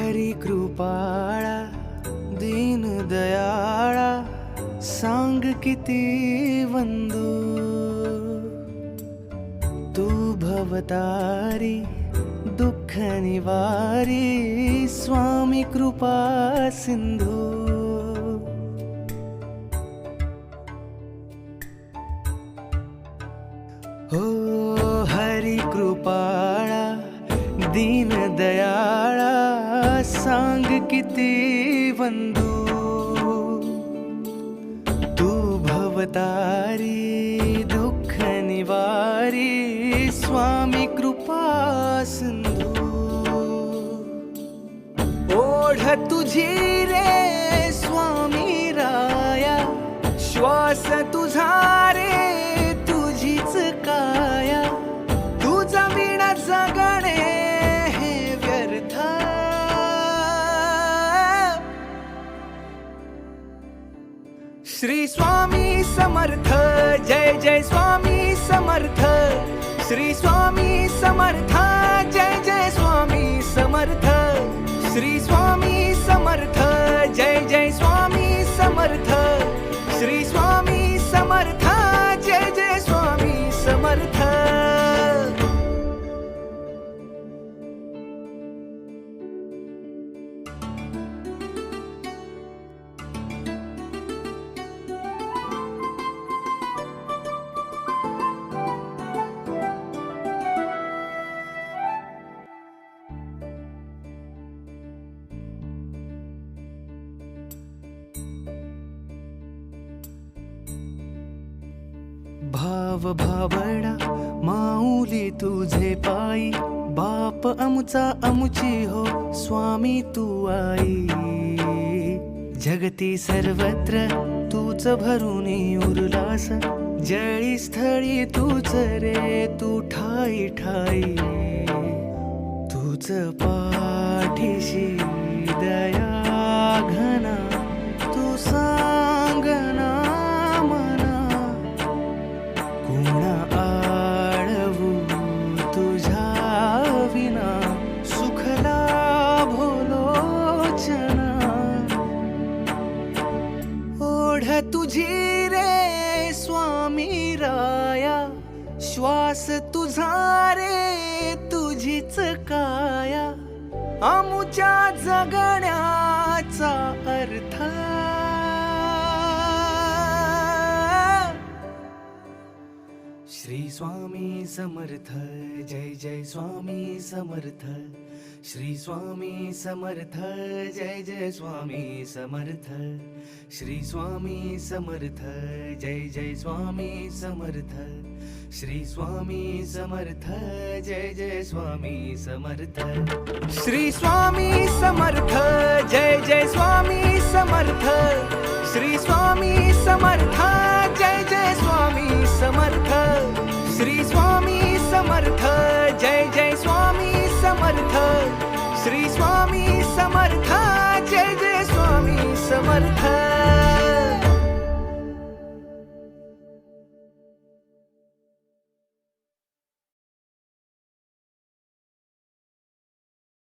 हरी कृपाळा दीन दयाळा सांग किती वंदू तू भवतारी दुःख निवारी स्वामी कृपा सिंधू हो हरी कृपाळा दीन दयाळा सांग किती वंदू तू भवतारी दुःख निवारी स्वामी कृपा सिंधू ओढ तुझी रे स्वामी राया श्वास तुझा रे तुझीच काया तुझा विना जगणे हे व्यर्थ श्री स्वामी समर्थ जय जय स्वामी समर्थ श्री स्वामी समर्थ जय जय स्वामी समर्थ श्री स्वामी समर्थ जय जय स्वामी समर्थ श्री स्वामी समर्थ जय जय स्वामी समर्थ भाव भावडा माऊली तुझे पायी बाप अमुचा अमुची हो स्वामी तू आई जगती सर्वत्र तूच भरुनी उरलास जळी स्थळी तूच रे तू ठाई ठाई तुझ पाठीशी दया घना तू सांगना गुणा आळवू तुझ्या विना सुखला भोलोचना ओढ तुझी रे स्वामी राया श्वास तुझा रे तुझीच काया आमुच्या जगण्याचा अर्थ श्री स्वामी समर्थ जय जय स्वामी समर्थ श्री स्वामी समर्थ जय जय स्वामी समर्थ श्री स्वामी समर्थ जय जय स्वामी समर्थ श्री स्वामी समर्थ जय जय स्वामी समर्थ श्री स्वामी समर्थ जय जय स्वामी समर्थ श्री स्वामी समर्थ जय जय स्वामी समर्थ श्री स्वामी समर्थ जय जय